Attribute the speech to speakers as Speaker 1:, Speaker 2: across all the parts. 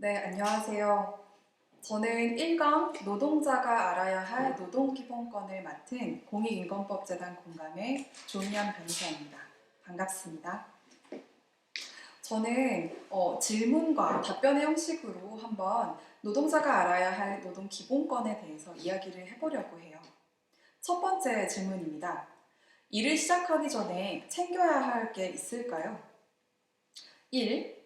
Speaker 1: 네, 안녕하세요. 저는 1강 노동자가 알아야 할 노동기본권을 맡은 공익인권법재단 공감의 조미연 변호사입니다. 반갑습니다. 저는 질문과 답변의 형식으로 한번 노동자가 알아야 할 노동기본권에 대해서 이야기를 해보려고 해요. 첫 번째 질문입니다. 일을 시작하기 전에 챙겨야 할 게 있을까요? 1.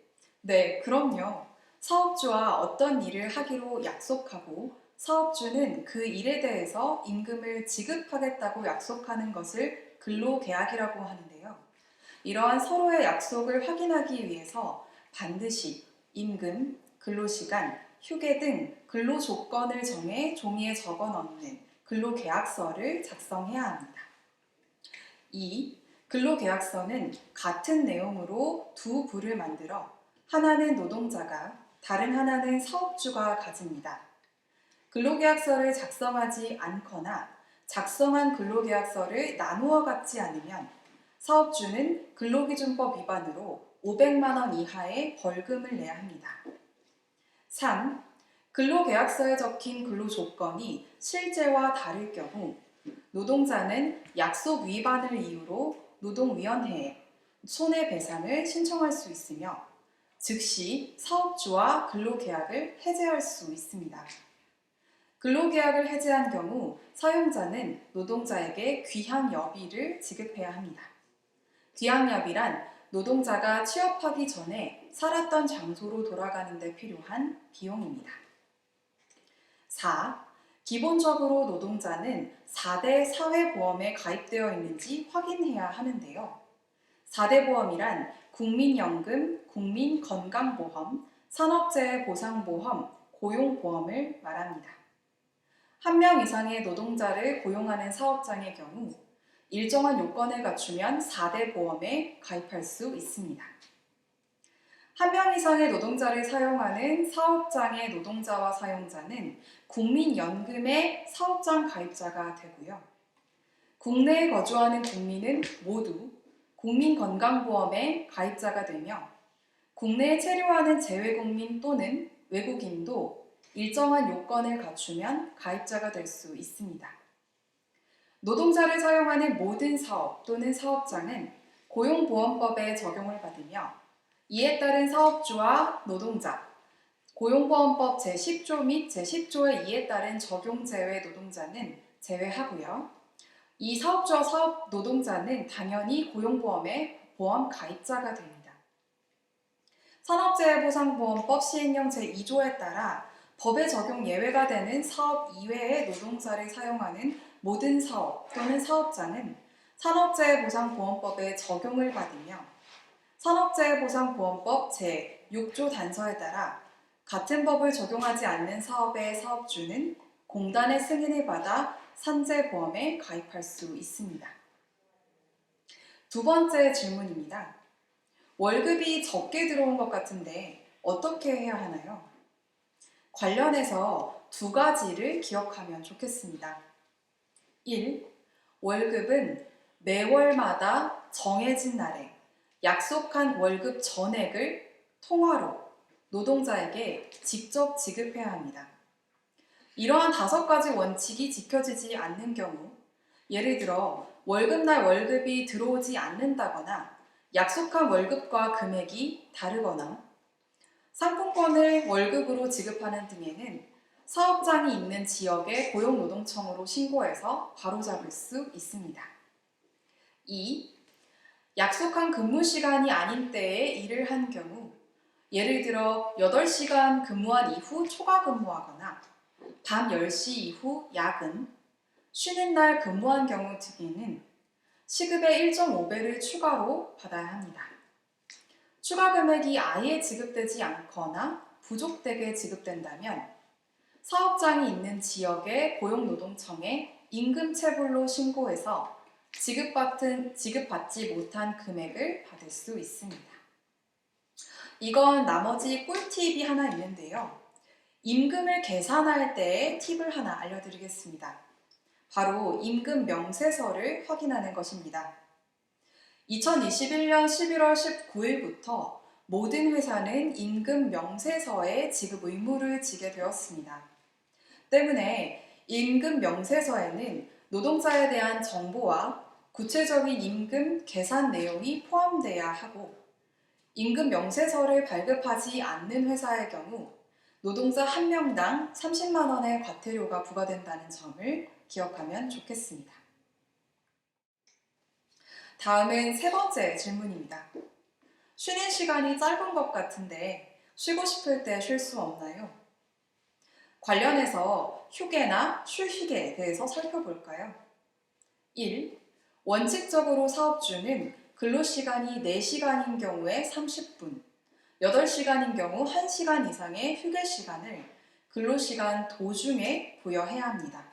Speaker 1: 네, 그럼요. 사업주와 어떤 일을 하기로 약속하고 사업주는 그 일에 대해서 임금을 지급하겠다고 약속하는 것을 근로계약이라고 하는데요. 이러한 서로의 약속을 확인하기 위해서 반드시 임금, 근로시간, 휴게 등 근로조건을 정해 종이에 적어 넣는 근로계약서를 작성해야 합니다. 2. 근로계약서는 같은 내용으로 두 부를 만들어 하나는 노동자가, 다른 하나는 사업주가 가집니다. 근로계약서를 작성하지 않거나 작성한 근로계약서를 나누어 갖지 않으면 사업주는 근로기준법 위반으로 500만 원 이하의 벌금을 내야 합니다. 3. 근로계약서에 적힌 근로조건이 실제와 다를 경우 노동자는 약속 위반을 이유로 노동위원회에 손해배상을 신청할 수 있으며 즉시 사업주와 근로계약을 해제할 수 있습니다. 근로계약을 해제한 경우 사용자는 노동자에게 귀향여비를 지급해야 합니다. 귀향여비란 노동자가 취업하기 전에 살았던 장소로 돌아가는 데 필요한 비용입니다. 4. 기본적으로 노동자는 4대 사회보험에 가입되어 있는지 확인해야 하는데요. 4대 보험이란 국민연금, 국민건강보험, 산업재해보상보험, 고용보험을 말합니다. 한 명 이상의 노동자를 고용하는 사업장의 경우 일정한 요건을 갖추면 4대 보험에 가입할 수 있습니다. 한 명 이상의 노동자를 사용하는 사업장의 노동자와 사용자는 국민연금의 사업장 가입자가 되고요. 국내에 거주하는 국민은 모두 국민건강보험의 가입자가 되며 국내에 체류하는 재외국민 또는 외국인도 일정한 요건을 갖추면 가입자가 될 수 있습니다. 노동자를 사용하는 모든 사업 또는 사업장은 고용보험법에 적용을 받으며 이에 따른 사업주와 노동자, 고용보험법 제10조 및 제10조의 이에 따른 적용제외 노동자는 제외하고요. 이 사업주와 사업 노동자는 당연히 고용보험의 보험 가입자가 됩니다. 산업재해보상보험법 시행령 제2조에 따라 법에 적용 예외가 되는 사업 이외의 노동자를 사용하는 모든 사업 또는 사업장은 산업재해보상보험법에 적용을 받으며 산업재해보상보험법 제6조 단서에 따라 같은 법을 적용하지 않는 사업의 사업주는 공단의 승인을 받아 산재보험에 가입할 수 있습니다. 두 번째 질문입니다. 월급이 적게 들어온 것 같은데 어떻게 해야 하나요? 관련해서 두 가지를 기억하면 좋겠습니다. 1. 월급은 매월마다 정해진 날에 약속한 월급 전액을 통화로 노동자에게 직접 지급해야 합니다. 이러한 5가지 원칙이 지켜지지 않는 경우 예를 들어 월급날 월급이 들어오지 않는다거나 약속한 월급과 금액이 다르거나 상품권을 월급으로 지급하는 등에는 사업장이 있는 지역의 고용노동청으로 신고해서 바로잡을 수 있습니다. 2. 약속한 근무 시간이 아닌 때에 일을 한 경우 예를 들어 8시간 근무한 이후 초과 근무하거나 밤 10시 이후 야근, 쉬는 날 근무한 경우 등에는 시급의 1.5배를 추가로 받아야 합니다. 추가 금액이 아예 지급되지 않거나 부족되게 지급된다면 사업장이 있는 지역의 고용노동청에 임금체불로 신고해서 지급받지 못한 금액을 받을 수 있습니다. 이건 나머지 꿀팁이 하나 있는데요. 임금을 계산할 때의 팁을 하나 알려드리겠습니다. 바로 임금 명세서를 확인하는 것입니다. 2021년 11월 19일부터 모든 회사는 임금 명세서에 지급 의무를 지게 되었습니다. 때문에 임금 명세서에는 노동자에 대한 정보와 구체적인 임금 계산 내용이 포함돼야 하고, 임금 명세서를 발급하지 않는 회사의 경우 노동자 한 명당 30만 원의 과태료가 부과된다는 점을 기억하면 좋겠습니다. 다음은 세 번째 질문입니다. 쉬는 시간이 짧은 것 같은데 쉬고 싶을 때 쉴 수 없나요? 관련해서 휴게나 쉴 휴게에 대해서 살펴볼까요? 1. 원칙적으로 사업주는 근로시간이 4시간인 경우에 30분, 8시간인 경우 1시간 이상의 휴게시간을 근로시간 도중에 부여해야 합니다.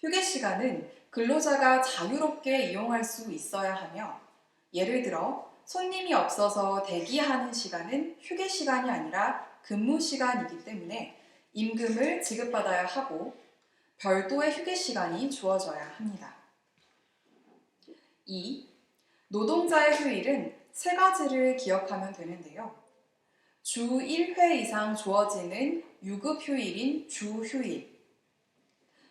Speaker 1: 휴게시간은 근로자가 자유롭게 이용할 수 있어야 하며, 예를 들어 손님이 없어서 대기하는 시간은 휴게시간이 아니라 근무시간이기 때문에 임금을 지급받아야 하고 별도의 휴게시간이 주어져야 합니다. 2. 노동자의 휴일은 세 가지를 기억하면 되는데요. 주 1회 이상 주어지는 유급휴일인 주휴일,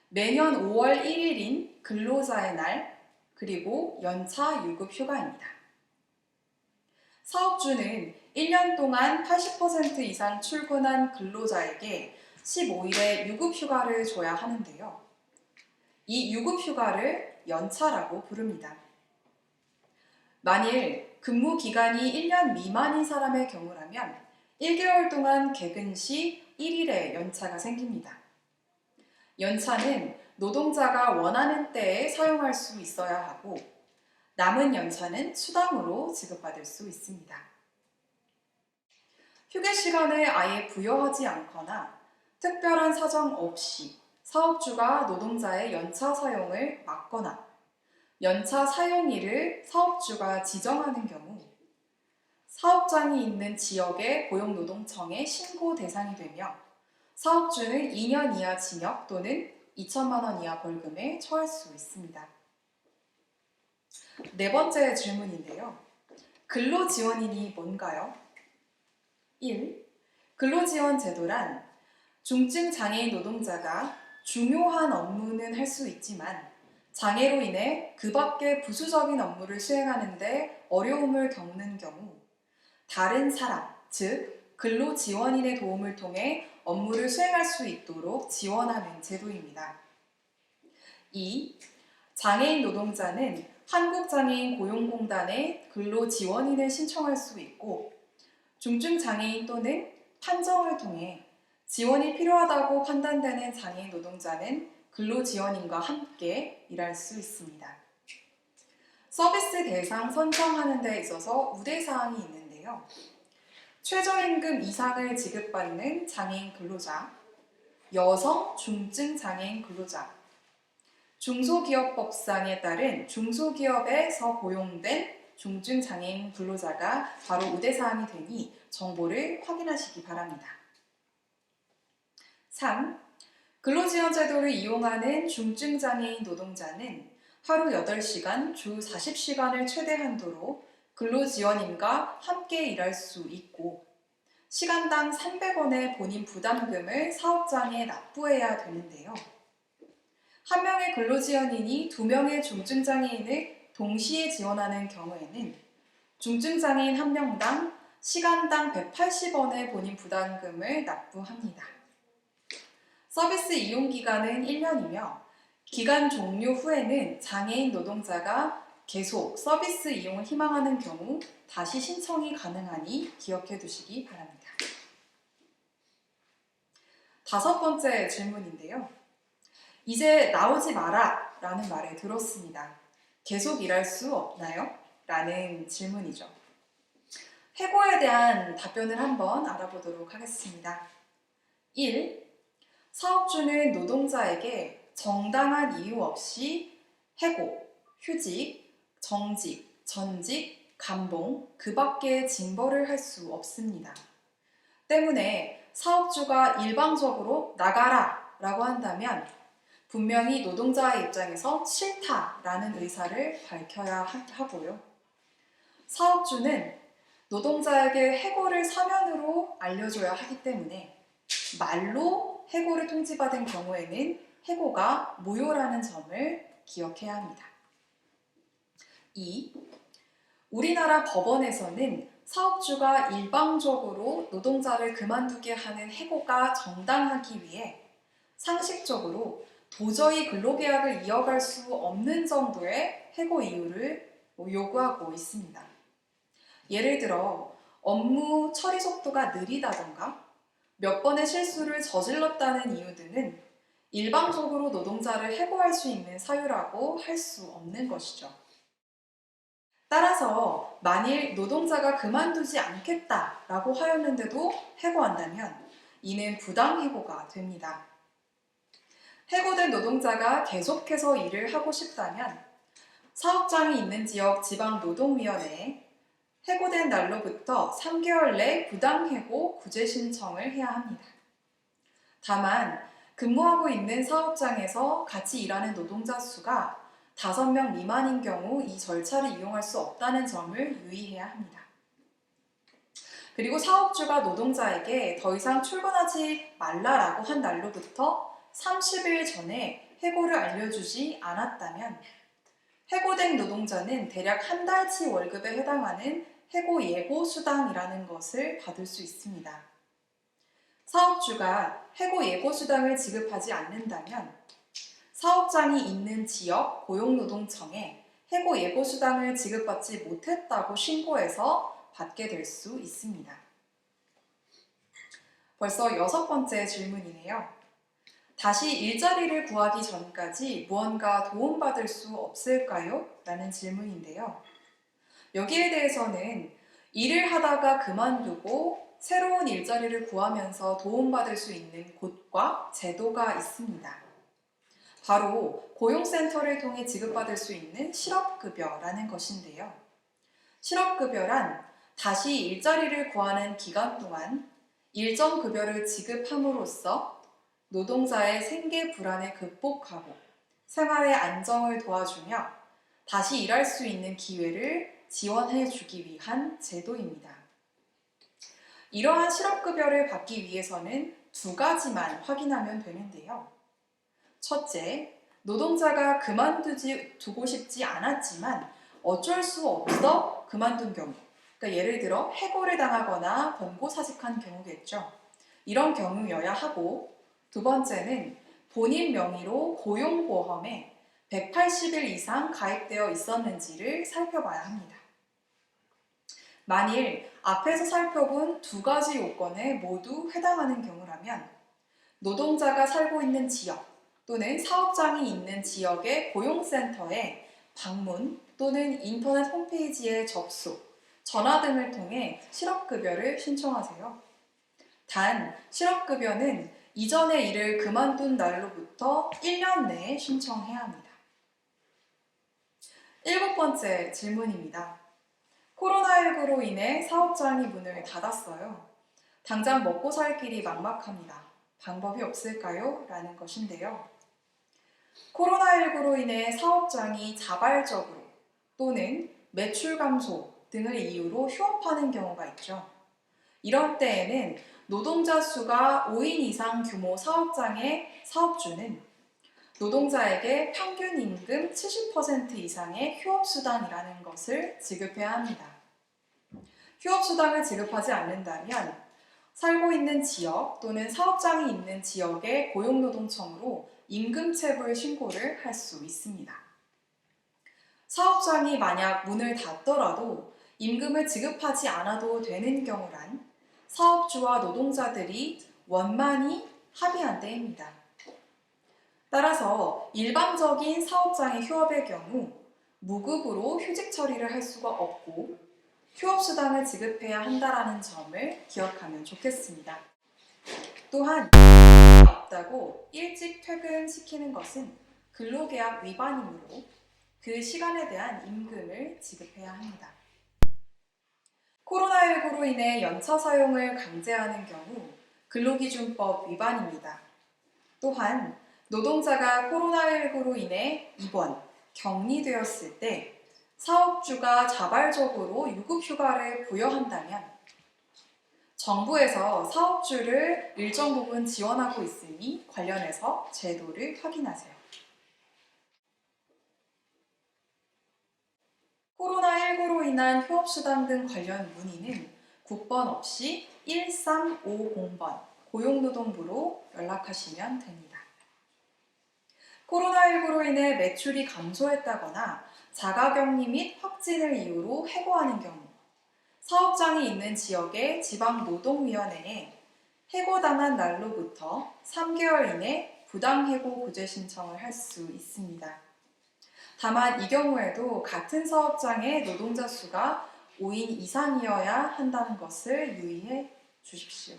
Speaker 1: 매년 5월 1일인 근로자의 날, 그리고 연차 유급휴가입니다. 사업주는 1년 동안 80% 이상 출근한 근로자에게 15일의 유급휴가를 줘야 하는데요. 이 유급휴가를 연차라고 부릅니다. 만일 근무 기간이 1년 미만인 사람의 경우라면 1개월 동안 개근 시 1일의 연차가 생깁니다. 연차는 노동자가 원하는 때에 사용할 수 있어야 하고, 남은 연차는 수당으로 지급받을 수 있습니다. 휴게 시간을 아예 부여하지 않거나 특별한 사정 없이 사업주가 노동자의 연차 사용을 막거나 연차 사용일을 사업주가 지정하는 경우 사업장이 있는 지역의 고용노동청에 신고 대상이 되며 사업주는 2년 이하 징역 또는 2천만 원 이하 벌금에 처할 수 있습니다. 네 번째 질문인데요. 근로지원인이 뭔가요? 1. 근로지원 제도란 중증 장애인 노동자가 중요한 업무는 할 수 있지만 장애로 인해 그 밖의 부수적인 업무를 수행하는 데 어려움을 겪는 경우 다른 사람, 즉 근로지원인의 도움을 통해 업무를 수행할 수 있도록 지원하는 제도입니다. 2. 장애인 노동자는 한국장애인 고용공단에 근로지원인을 신청할 수 있고, 중증장애인 또는 판정을 통해 지원이 필요하다고 판단되는 장애인 노동자는 근로지원인과 함께 일할 수 있습니다. 서비스 대상 선정하는 데 있어서 우대사항이 있는데요. 최저임금 이상을 지급받는 장애인 근로자, 여성 중증 장애인 근로자, 중소기업법상에 따른 중소기업에서 고용된 중증 장애인 근로자가 바로 우대사항이 되니 정보를 확인하시기 바랍니다. 3. 근로지원 제도를 이용하는 중증 장애인 노동자는 하루 8시간, 주 40시간을 최대 한도로 근로지원인과 함께 일할 수 있고, 시간당 300원의 본인 부담금을 사업장에 납부해야 되는데요. 한 명의 근로지원인이 2명의 중증장애인을 동시에 지원하는 경우에는 중증장애인 한 명당 시간당 180원의 본인 부담금을 납부합니다. 서비스 이용 기간은 1년이며 기간 종료 후에는 장애인 노동자가 계속 서비스 이용을 희망하는 경우 다시 신청이 가능하니 기억해 두시기 바랍니다. 5번째 질문인데요. 이제 나오지 마라 라는 말을 들었습니다. 계속 일할 수 없나요? 라는 질문이죠. 해고에 대한 답변을 한번 알아보도록 하겠습니다. 1. 사업주는 노동자에게 정당한 이유 없이 해고, 휴직, 정직, 전직, 감봉, 그 밖의 징벌을 할 수 없습니다. 때문에 사업주가 일방적으로 나가라 라고 한다면 분명히 노동자의 입장에서 싫다라는 의사를 밝혀야 하고요. 사업주는 노동자에게 해고를 사면으로 알려줘야 하기 때문에 말로 해고를 통지받은 경우에는 해고가 무효라는 점을 기억해야 합니다. 2. 우리나라 법원에서는 사업주가 일방적으로 노동자를 그만두게 하는 해고가 정당하기 위해 상식적으로 도저히 근로계약을 이어갈 수 없는 정도의 해고 이유를 요구하고 있습니다. 예를 들어 업무 처리 속도가 느리다던가 몇 번의 실수를 저질렀다는 이유 등은 일방적으로 노동자를 해고할 수 있는 사유라고 할 수 없는 것이죠. 따라서 만일 노동자가 그만두지 않겠다라고 하였는데도 해고한다면 이는 부당해고가 됩니다. 해고된 노동자가 계속해서 일을 하고 싶다면 사업장이 있는 지역 지방노동위원회에 해고된 날로부터 3개월 내 부당해고 구제 신청을 해야 합니다. 다만 근무하고 있는 사업장에서 같이 일하는 노동자 수가 5명 미만인 경우 이 절차를 이용할 수 없다는 점을 유의해야 합니다. 그리고 사업주가 노동자에게 더 이상 출근하지 말라라고 한 날로부터 30일 전에 해고를 알려주지 않았다면 해고된 노동자는 대략 한 달치 월급에 해당하는 해고 예고 수당이라는 것을 받을 수 있습니다. 사업주가 해고 예고 수당을 지급하지 않는다면 사업장이 있는 지역 고용노동청에 해고 예고 수당을 지급받지 못했다고 신고해서 받게 될 수 있습니다. 벌써 6번째 질문이네요. 다시 일자리를 구하기 전까지 무언가 도움받을 수 없을까요? 라는 질문인데요. 여기에 대해서는 일을 하다가 그만두고 새로운 일자리를 구하면서 도움받을 수 있는 곳과 제도가 있습니다. 바로 고용센터를 통해 지급받을 수 있는 실업급여라는 것인데요. 실업급여란 다시 일자리를 구하는 기간 동안 일정 급여를 지급함으로써 노동자의 생계 불안을 극복하고 생활의 안정을 도와주며 다시 일할 수 있는 기회를 지원해 주기 위한 제도입니다. 이러한 실업급여를 받기 위해서는 2가지만 확인하면 되는데요. 첫째, 노동자가 두고 싶지 않았지만 어쩔 수 없어 그만둔 경우, 그러니까 예를 들어 해고를 당하거나 권고사직한 경우겠죠. 이런 경우여야 하고, 2번째는 본인 명의로 고용보험에 180일 이상 가입되어 있었는지를 살펴봐야 합니다. 만일 앞에서 살펴본 2가지 요건에 모두 해당하는 경우라면 노동자가 살고 있는 지역 또는 사업장이 있는 지역의 고용센터에 방문 또는 인터넷 홈페이지에 접수, 전화 등을 통해 실업급여를 신청하세요. 단, 실업급여는 이전의 일을 그만둔 날로부터 1년 내에 신청해야 합니다. 7번째 질문입니다. 코로나19로 인해 사업장이 문을 닫았어요. 당장 먹고 살 길이 막막합니다. 방법이 없을까요? 라는 것인데요. 코로나19로 인해 사업장이 자발적으로 또는 매출 감소 등을 이유로 휴업하는 경우가 있죠. 이런 때에는 노동자 수가 5인 이상 규모 사업장의 사업주는 노동자에게 평균 임금 70% 이상의 휴업수당이라는 것을 지급해야 합니다. 휴업수당을 지급하지 않는다면 살고 있는 지역 또는 사업장이 있는 지역의 고용노동청으로 임금체불 신고를 할 수 있습니다. 사업장이 만약 문을 닫더라도 임금을 지급하지 않아도 되는 경우란 사업주와 노동자들이 원만히 합의한 때입니다. 따라서 일반적인 사업장의 휴업의 경우 무급으로 휴직 처리를 할 수가 없고 휴업수당을 지급해야 한다는 점을 기억하면 좋겠습니다. 또한 없다고 일찍 퇴근시키는 것은 근로계약 위반이므로 그 시간에 대한 임금을 지급해야 합니다. 코로나19로 인해 연차 사용을 강제하는 경우 근로기준법 위반입니다. 또한 노동자가 코로나19로 인해 입원, 격리되었을 때 사업주가 자발적으로 유급휴가를 부여한다면 정부에서 사업주를 일정 부분 지원하고 있으니 관련해서 제도를 확인하세요. 코로나19로 인한 휴업수당 등 관련 문의는 국번 없이 1350번 고용노동부로 연락하시면 됩니다. 코로나19로 인해 매출이 감소했다거나 자가격리 및 확진을 이유로 해고하는 경우, 사업장이 있는 지역의 지방노동위원회에 해고당한 날로부터 3개월 이내 부당해고 구제 신청을 할 수 있습니다. 다만 이 경우에도 같은 사업장의 노동자 수가 5인 이상이어야 한다는 것을 유의해 주십시오.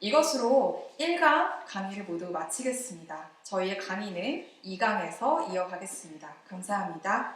Speaker 1: 이것으로 1강 강의를 모두 마치겠습니다. 저희의 강의는 2강에서 이어가겠습니다. 감사합니다.